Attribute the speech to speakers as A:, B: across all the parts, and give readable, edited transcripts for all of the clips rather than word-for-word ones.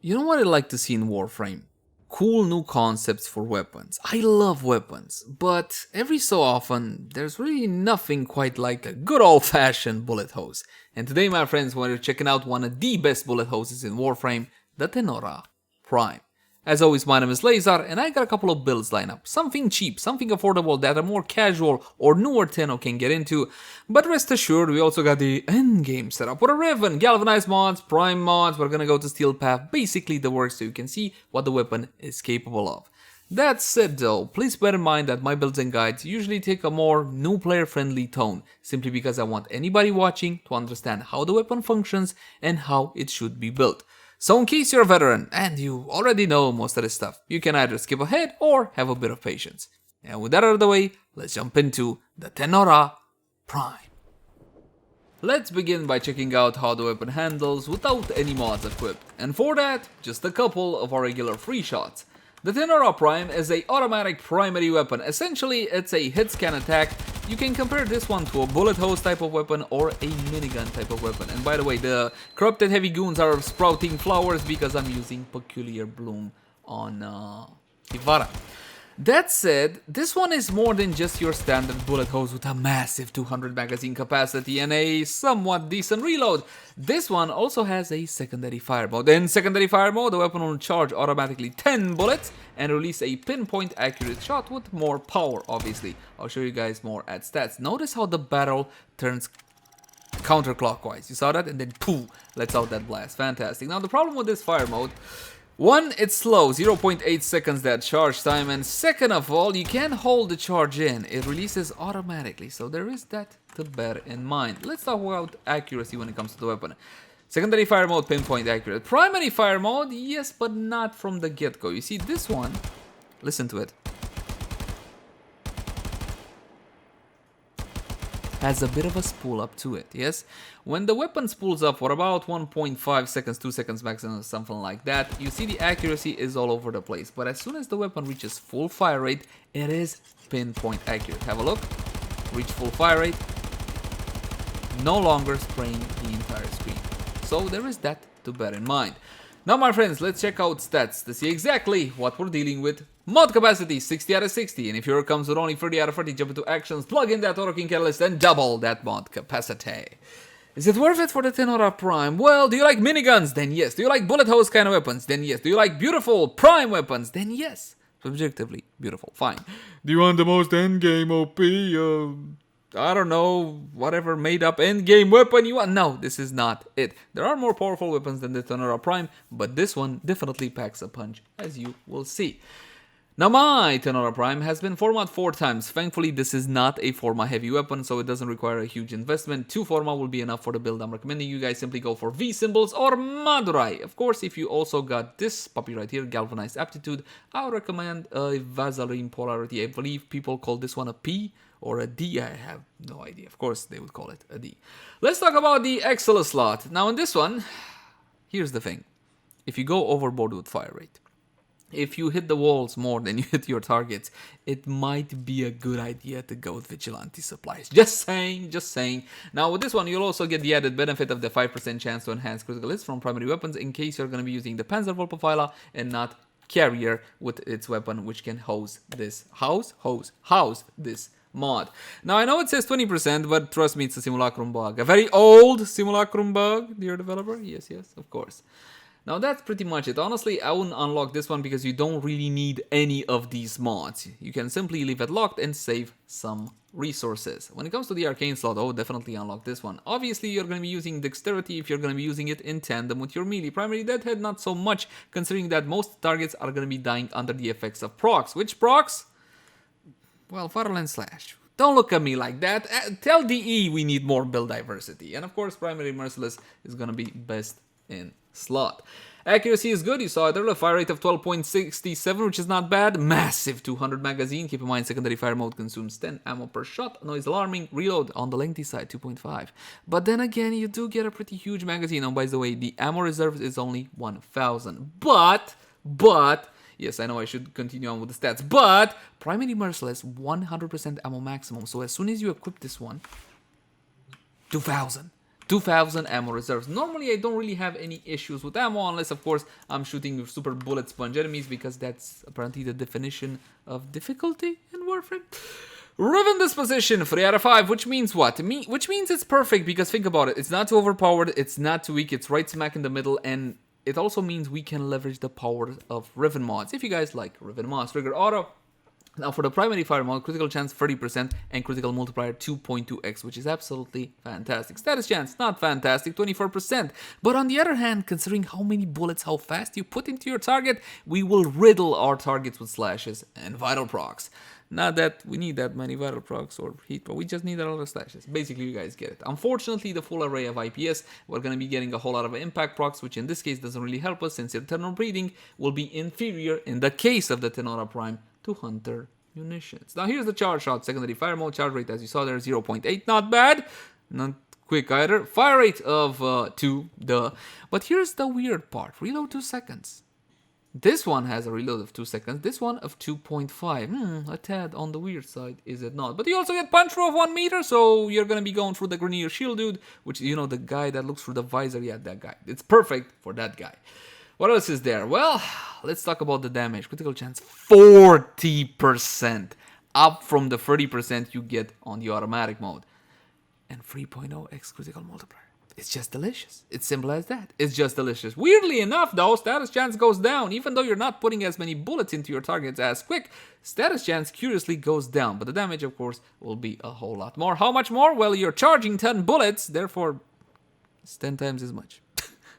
A: You know what I like to see in Warframe? Cool new concepts for weapons. I love weapons, but every so often, there's really nothing quite like a good old-fashioned bullet hose. And today, my friends, we're checking out one of the best bullet hoses in Warframe, the Tenora Prime. As always, my name is Lazar, and I got a couple of builds lined up. Something cheap, something affordable that a more casual or newer Tenno can get into. But rest assured, we also got the endgame setup with a Riven, Galvanized Mods, Prime Mods. We're gonna go to Steel Path, basically the works so you can see what the weapon is capable of. That said though, please bear in mind that my builds and guides usually take a more new player friendly tone, simply because I want anybody watching to understand how the weapon functions and how it should be built. So in case you're a veteran and you already know most of this stuff, you can either skip ahead or have a bit of patience. And with that out of the way, let's jump into the Tenora Prime. Let's begin by checking out how the weapon handles without any mods equipped, and for that, just a couple of our regular free shots. The Tenora Prime is an automatic primary weapon. Essentially, it's a hit scan attack. You can compare this one to a bullet hose type of weapon or a minigun type of weapon. And by the way, the corrupted heavy goons are sprouting flowers because I'm using Peculiar Bloom on Ivara. That said, this one is more than just your standard bullet hose with a massive 200 magazine capacity and a somewhat decent reload. This one also has a secondary fire mode. In secondary fire mode, the weapon will charge automatically 10 bullets and release a pinpoint accurate shot with more power, obviously. I'll show you guys more at stats. Notice how the barrel turns counterclockwise. You saw that? And then poof, lets out that blast. Fantastic. Now the problem with this fire mode, one, it's slow, 0.8 seconds that charge time, and second of all, you can't hold the charge in, it releases automatically, so there is that to bear in mind. Let's talk about accuracy when it comes to the weapon. Secondary fire mode, pinpoint accurate. Primary fire mode, yes, but not from the get-go. You see, this one, listen to it, has a bit of a spool up to it, yes? When the weapon spools up for about 1.5 seconds, 2 seconds maximum, something like that, you see the accuracy is all over the place. But as soon as the weapon reaches full fire rate, it is pinpoint accurate. Have a look, reach full fire rate, no longer spraying the entire screen. So there is that to bear in mind. Now my friends, let's check out stats to see exactly what we're dealing with. Mod capacity 60 out of 60, and if your comes with only 30 out of 40, jump into actions, plug in that Auto King Catalyst, and double that mod capacity. Is it worth it for the Tenora Prime? Well, do you like miniguns? Then yes. Do you like bullet hose kind of weapons? Then yes. Do you like beautiful prime weapons? Then yes. Subjectively beautiful, fine. Do you want the most endgame OP, I don't know, whatever made up endgame weapon you want? No, this is not it. There are more powerful weapons than the Tenora Prime, but this one definitely packs a punch, as you will see. Now my Tenora Prime has been format 4 times. Thankfully this is not a forma heavy weapon, so it doesn't require a huge investment. 2 forma will be enough for the build I'm recommending. You guys simply go for V symbols or Madurai. Of course, if you also got this puppy right here, Galvanized Aptitude, I would recommend a Vaseline Polarity. I believe people call this one a P or a D. I have no idea. Of course they would call it a D. Let's talk about the Exylus slot. Now in this one, here's the thing. If you go overboard with fire rate, if you hit the walls more than you hit your targets, it might be a good idea to go with Vigilante supplies. Just saying, just saying. Now with this one, you'll also get the added benefit of the 5% chance to enhance critical hits from primary weapons in case you're going to be using the Panzerwolfpfeiler and not Carrier with its weapon, which can house this, house this mod. Now I know it says 20%, but trust me, it's a simulacrum bug. A very old simulacrum bug, dear developer. Yes, of course. Now that's pretty much it. Honestly, I wouldn't unlock this one because you don't really need any of these mods. You can simply leave it locked and save some resources. When it comes to the arcane slot, I would definitely unlock this one. Obviously, you're going to be using dexterity if you're going to be using it in tandem with your melee. Primary deadhead, not so much, considering that most targets are going to be dying under the effects of procs. Which procs? Well, Fireland Slash. Don't look at me like that. Tell DE we need more build diversity. And of course, Primary Merciless is going to be best in slot. Accuracy is good, you saw it earlier, fire rate of 12.67, which is not bad. Massive 200 magazine, keep in mind secondary fire mode consumes 10 ammo per shot. Noise alarming, reload on the lengthy side, 2.5. But then again, you do get a pretty huge magazine. And by the way, the ammo reserve is only 1000. But, yes, I know I should continue on with the stats, but Primary Merciless 100% ammo maximum. So as soon as you equip this one, 2000. 2,000 ammo reserves. Normally I don't really have any issues with ammo unless of course I'm shooting super bullet sponge enemies, because that's apparently the definition of difficulty in Warframe. Riven Disposition, 3 out of 5, which means what? Which means it's perfect, because think about it, it's not too overpowered, it's not too weak, it's right smack in the middle, and it also means we can leverage the power of Riven mods. If you guys like Riven mods, trigger auto. Now for the primary fire mod, critical chance 30% and critical multiplier 2.2x, which is absolutely fantastic. Status chance, not fantastic, 24%. But on the other hand, considering how many bullets, how fast you put into your target, we will riddle our targets with slashes and vital procs. Not that we need that many vital procs or heat, but we just need a lot of slashes. Basically, you guys get it. Unfortunately, the full array of IPS, we're going to be getting a whole lot of impact procs, which in this case doesn't really help us, since internal breathing will be inferior in the case of the Tenora Prime to Hunter munitions. Now here's the charge shot, secondary fire mode, charge rate as you saw there, 0.8, not bad, not quick either. Fire rate of 2, duh. But here's the weird part, reload 2 seconds. This one has a reload of 2 seconds, this one of 2.5. A tad on the weird side, is it not? But you also get punch through of 1 meter, so you're gonna be going through the Grenier Shield dude, which, you know, the guy that looks through the visor, yeah, that guy. It's perfect for that guy. What else is there? Well, let's talk about the damage. Critical chance 40%, up from the 30% you get on the automatic mode. And 3.0x critical multiplier. It's just delicious. It's simple as that. It's just delicious. Weirdly enough, though, status chance goes down. Even though you're not putting as many bullets into your targets as quick, status chance curiously goes down. But the damage, of course, will be a whole lot more. How much more? Well, you're charging 10 bullets, therefore it's 10 times as much.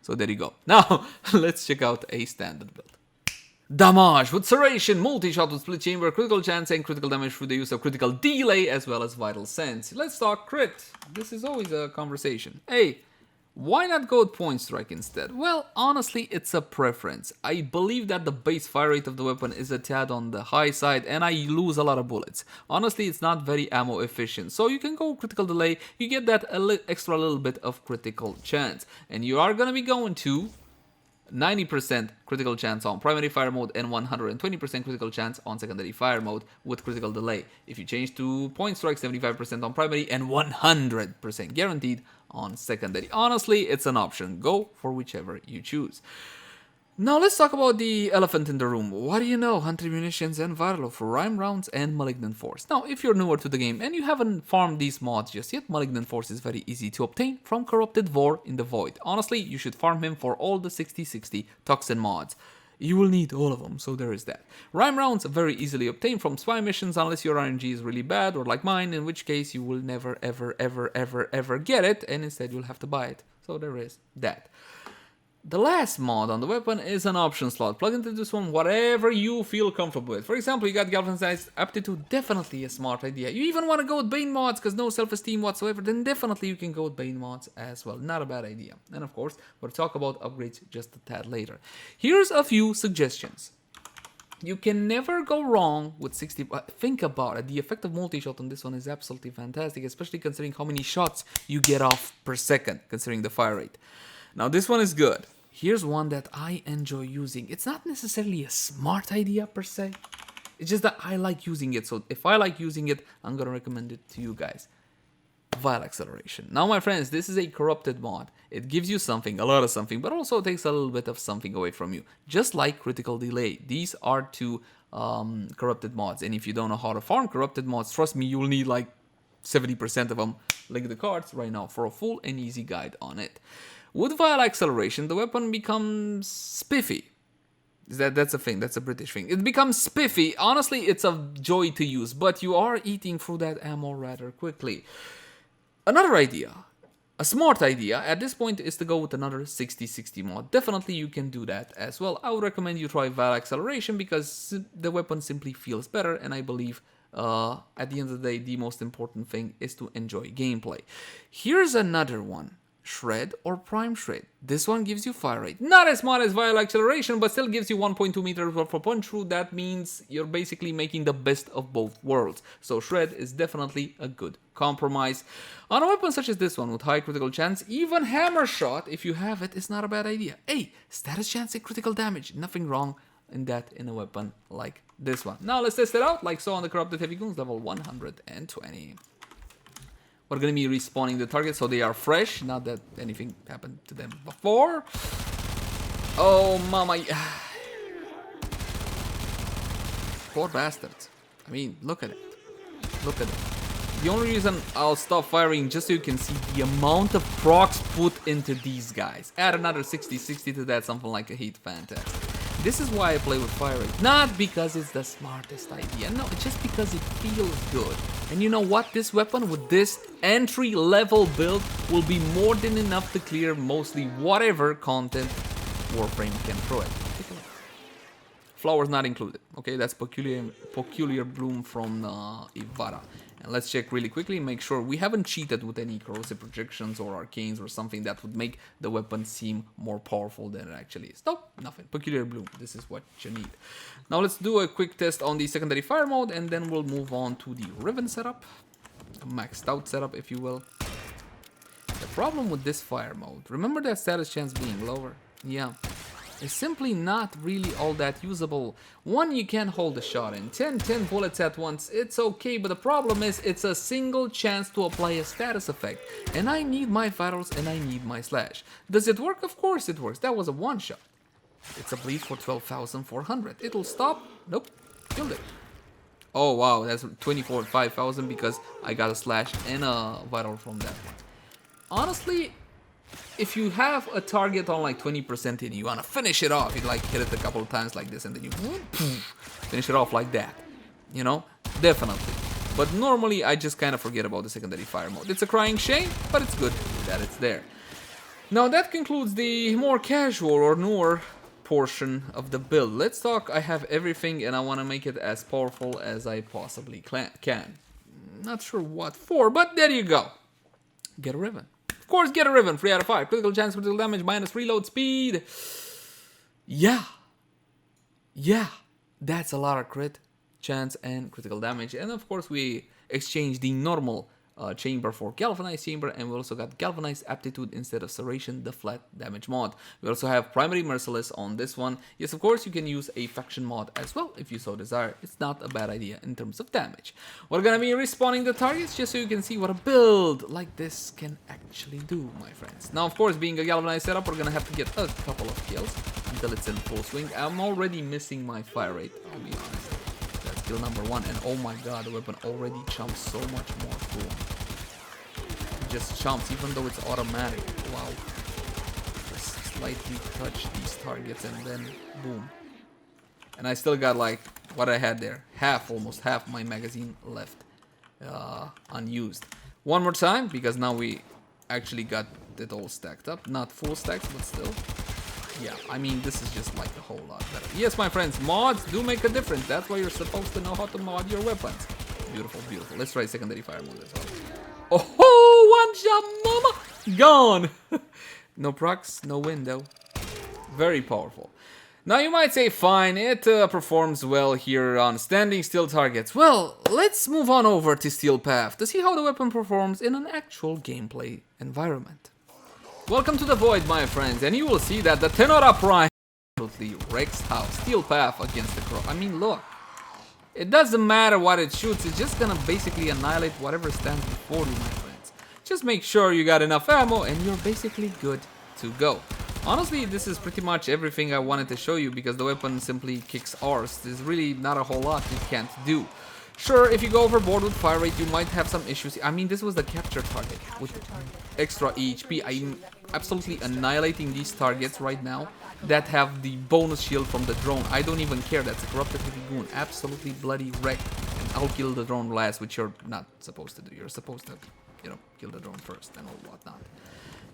A: So there you go. Now, let's check out a standard build. Damage with Serration, multi-shot with split chamber, critical chance and critical damage through the use of critical delay as well as vital sense. Let's talk crit. This is always a conversation. Hey, why not go with point strike instead? Well, honestly, it's a preference. I believe that the base fire rate of the weapon is a tad on the high side and I lose a lot of bullets. Honestly, it's not very ammo efficient. So you can go critical delay, you get that extra little bit of critical chance. And you are gonna be going to 90% critical chance on primary fire mode and 120% critical chance on secondary fire mode with critical delay. If you change to point strike, 75% on primary and 100% guaranteed on secondary. Honestly, it's an option. Go for whichever you choose. Now let's talk about the elephant in the room. What do you know? Hunter munitions and vital for rhyme rounds and malignant force. Now, if you're newer to the game and you haven't farmed these mods just yet, malignant force is very easy to obtain from corrupted Vor in the void. Honestly, you should farm him for all the 60/60 toxin mods. You will need all of them, so there is that. Rhyme rounds are very easily obtained from spy missions unless your RNG is really bad or like mine, in which case you will never ever get it and instead you'll have to buy it. So there is that. The last mod on the weapon is an option slot. Plug into this one whatever you feel comfortable with. For example, you got Galvanized Aptitude, definitely a smart idea. You even want to go with Bane mods because no self-esteem whatsoever, then definitely you can go with Bane mods as well. Not a bad idea. And of course, we'll talk about upgrades just a tad later. Here's a few suggestions. You can never go wrong with 60. Think about it. The effect of multi-shot on this one is absolutely fantastic, especially considering how many shots you get off per second, considering the fire rate. Now, this one is good. Here's one that I enjoy using. It's not necessarily a smart idea per se. It's just that I like using it. So if I like using it, I'm going to recommend it to you guys. Vile Acceleration. Now, my friends, this is a corrupted mod. It gives you something, a lot of something, but also takes a little bit of something away from you. Just like Critical Delay. These are two corrupted mods. And if you don't know how to farm corrupted mods, trust me, you'll need like 70% of them. Link in the cards right now for a full and easy guide on it. With Vile Acceleration, the weapon becomes spiffy. That's a thing, that's a British thing. It becomes spiffy. Honestly, it's a joy to use, but you are eating through that ammo rather quickly. Another idea, a smart idea at this point, is to go with another 60/60 mod. Definitely you can do that as well. I would recommend you try Vile Acceleration because the weapon simply feels better, and I believe at the end of the day, the most important thing is to enjoy gameplay. Here's another one. Shred or Prime Shred. This one gives you fire rate. Not as smart as Vile Acceleration, but still gives you 1.2 meters for punch through. That means you're basically making the best of both worlds. So Shred is definitely a good compromise. On a weapon such as this one with high critical chance, even Hammer Shot, if you have it, is not a bad idea. Hey, status chance and critical damage. Nothing wrong in that in a weapon like this one. Now let's test it out like so on the Corrupted Heavy Goons level 120. We're gonna be respawning the targets so they are fresh, not that anything happened to them before. Oh, mama. Poor bastards. I mean, look at it. Look at it. The only reason I'll stop firing just so you can see the amount of procs put into these guys. Add another 60 to that, something like a heat. Fantastic. This is why I play with fire rate. Not because it's the smartest idea. No, it's just because it feels good. And you know what? This weapon with this entry level build will be more than enough to clear mostly whatever content Warframe can throw at. Flowers not included. Okay, that's peculiar bloom from Ivara. And let's check really quickly, make sure we haven't cheated with any corrosive projections or arcanes or something that would make the weapon seem more powerful than it actually is. Nope, nothing. Peculiar bloom. This is what you need. Now let's do a quick test on the secondary fire mode, and then we'll move on to the Riven setup. A maxed out setup, if you will. The problem with this fire mode, remember that status chance being lower? Yeah. It's simply not really all that usable. One, you can hold a shot in. 10 bullets at once, it's okay, but the problem is it's a single chance to apply a status effect. And I need my vitals and I need my slash. Does it work? Of course it works. That was a one shot. It's a bleed for 12,400. It'll stop? Nope. Killed it. Oh wow, that's 24,500 because I got a slash and a vital from that one. Honestly, if you have a target on like 20% and you want to finish it off, you like hit it a couple of times like this and then you finish it off like that, you know, definitely. But normally I just kind of forget about the secondary fire mode. It's a crying shame, but it's good that it's there. Now that concludes the more casual or newer portion of the build. Let's talk. I have everything and I want to make it as powerful as I possibly can. Not sure what for, but there you go. Get a Riven. Of course, get a Riven, 3 out of 5. Critical chance, critical damage, minus reload speed. Yeah, that's a lot of crit chance and critical damage. And of course, we exchange the normal chamber for Galvanized chamber, and we also got Galvanized aptitude instead of serration, the flat damage mod. We also have primary merciless on this one. Yes, of course, you can use a faction mod as well if you so desire. It's not a bad idea in terms of damage. We're gonna be respawning the targets just so you can see what a build like this can actually do, my friends. Now, of course, being a Galvanized setup, we're gonna have to get a couple of kills until it's in full swing. I'm already missing my fire rate, I'll be honest. That's kill number 1, and oh my god, the weapon already chumps so much more cool. It just chumps even though it's automatic. Wow. Just slightly touch these targets and then boom. And I still got like what I had there, almost half my magazine left unused. One more time, because now we actually got it all stacked up. Not full stacks, but still. Yeah, I mean, this is just like a whole lot better. Yes, my friends, mods do make a difference. That's why you're supposed to know how to mod your weapons. Beautiful, beautiful. Let's try secondary fire mode as well. Oh, one shot, mama! Gone! No procs, no window. Very powerful. Now you might say, fine, it performs well here on standing still targets. Well, let's move on over to Steel Path to see how the weapon performs in an actual gameplay environment. Welcome to the Void, my friends, and you will see that the Tenora Prime absolutely wrecks how Steel Path against the Crow. I mean, look, it doesn't matter what it shoots, it's just gonna basically annihilate whatever stands before you, my friends. Just make sure you got enough ammo and you're basically good to go. Honestly, this is pretty much everything I wanted to show you because the weapon simply kicks arse. There's really not a whole lot you can't do. Sure, if you go overboard with fire rate, you might have some issues. I mean, this was the capture target with extra EHP. I'm absolutely annihilating these targets right now that have the bonus shield from the drone. I don't even care. That's a corrupted goon. Absolutely bloody wrecked. And I'll kill the drone last, which you're not supposed to do. You're supposed to, you know, kill the drone first and all whatnot.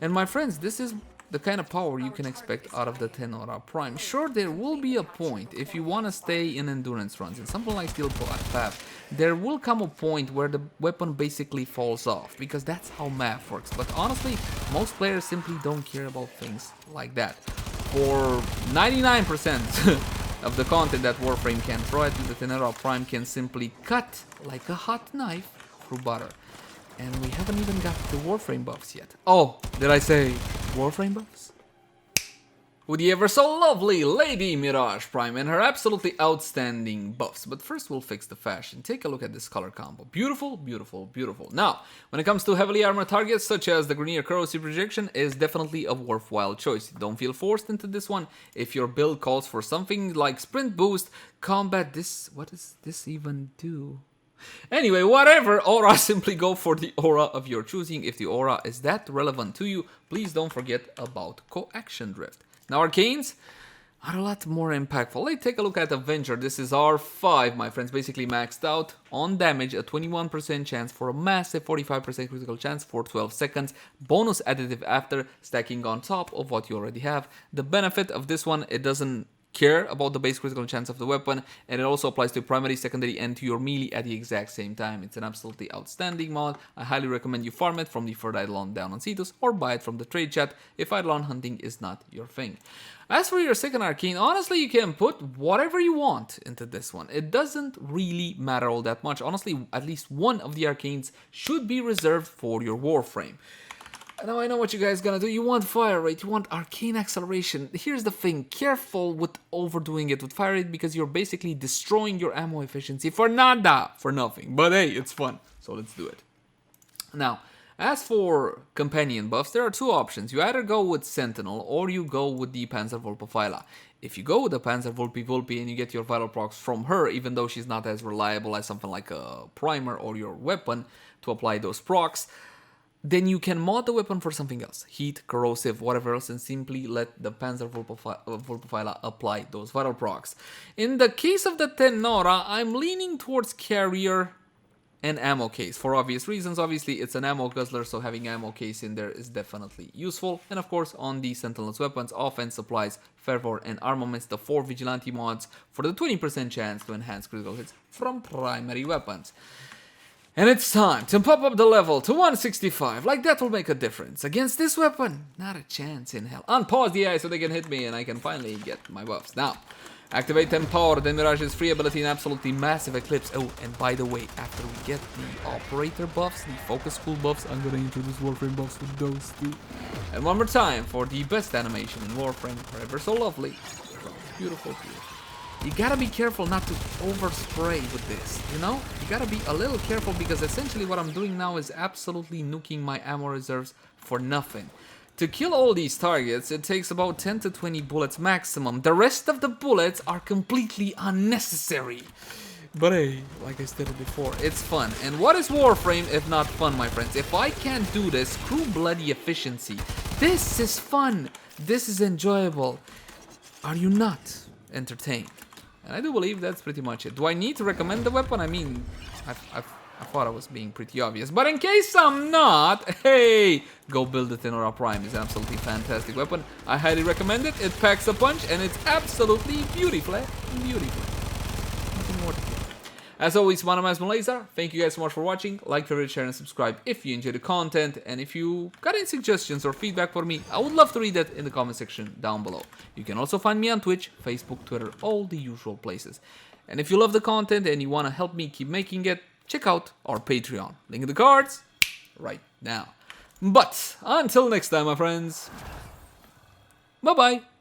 A: And my friends, this is the kind of power you can expect out of the Tenora Prime. Sure, there will be a point if you want to stay in endurance runs in something like Steel Path. There will come a point where the weapon basically falls off because that's how math works. But honestly, most players simply don't care about things like that. For 99% of the content that Warframe can throw at you, the Tenora Prime can simply cut like a hot knife through butter. And we haven't even got the Warframe buffs yet. Oh, did I say Warframe buffs? with the ever so lovely Lady Mirage Prime and her absolutely outstanding buffs. But first we'll fix the fashion. Take a look at this color combo. Beautiful, beautiful, beautiful. Now, when it comes to heavily armored targets such as the Grenier Corrosive Projection is definitely a worthwhile choice. Don't feel forced into this one. If your build calls for something like sprint boost, combat this, what does this even do? Anyway, whatever aura, simply go for the aura of your choosing. If the aura is that relevant to you, please don't forget about Coaction Drift. Now, Arcanes are a lot more impactful. Let's take a look at Avenger. This is R5, my friends, basically maxed out on damage, a 21% chance for a massive 45% critical chance for 12 seconds. Bonus additive after, stacking on top of what you already have. The benefit of this one, it doesn't care about the base critical chance of the weapon, and it also applies to primary, secondary, and to your melee at the exact same time. It's an absolutely outstanding mod. I highly recommend you farm it from the third Eidolon down on Cetus, or buy it from the trade chat if Eidolon hunting is not your thing. As for your second Arcane, honestly, you can put whatever you want into this one. It doesn't really matter all that much. Honestly, at least one of the Arcanes should be reserved for your Warframe. Now I know what you guys gonna do. You want fire rate, you want arcane acceleration. Here's the thing, careful with overdoing it with fire rate because you're basically destroying your ammo efficiency for nada, for nothing. But hey, it's fun, so let's do it. Now, as for companion buffs, there are two options. You either go with Sentinel or you go with the Panzerwulpefeila. If you go with the Panzerwulpefeila and you get your vital procs from her, even though she's not as reliable as something like a primer or your weapon to apply those procs, then you can mod the weapon for something else. Heat, corrosive, whatever else, and simply let the Panzerwulpefeila apply those vital procs. In the case of the Tenora, I'm leaning towards carrier and ammo case. For obvious reasons, obviously it's an ammo guzzler, so having ammo case in there is definitely useful. And of course, on the Sentinel's weapons, offense, supplies, fervor, and armaments, the 4 vigilante mods for the 20% chance to enhance critical hits from primary weapons. And it's time to pop up the level to 165, like that will make a difference. Against this weapon, not a chance in hell. Unpause the eye so they can hit me and I can finally get my buffs. Now, activate Empower, then Mirage's free ability and absolutely massive Eclipse. Oh, and by the way, after we get the Operator buffs, the Focus Pool buffs, I'm gonna introduce Warframe buffs with those too. And one more time for the best animation in Warframe, forever so lovely. Beautiful, beautiful. You gotta be careful not to overspray with this, you know? You gotta be a little careful because essentially what I'm doing now is absolutely nuking my ammo reserves for nothing. To kill all these targets, it takes about 10 to 20 bullets maximum. The rest of the bullets are completely unnecessary. But hey, like I stated before, it's fun. And what is Warframe if not fun, my friends? If I can't do this, screw bloody efficiency. This is fun. This is enjoyable. Are you not entertained? And I do believe that's pretty much it. Do I need to recommend the weapon? I mean, I thought I was being pretty obvious. But in case I'm not, hey, go build the Tenora Prime. It's an absolutely fantastic weapon. I highly recommend it. It packs a punch and it's absolutely beautiful. Beautiful. Nothing more to do. As always, my name is Lazer. Thank you guys so much for watching. Like, favorite, share, and subscribe if you enjoyed the content. And if you got any suggestions or feedback for me, I would love to read that in the comment section down below. You can also find me on Twitch, Facebook, Twitter, all the usual places. And if you love the content and you want to help me keep making it, check out our Patreon. Link in the cards right now. But until next time, my friends. Bye-bye.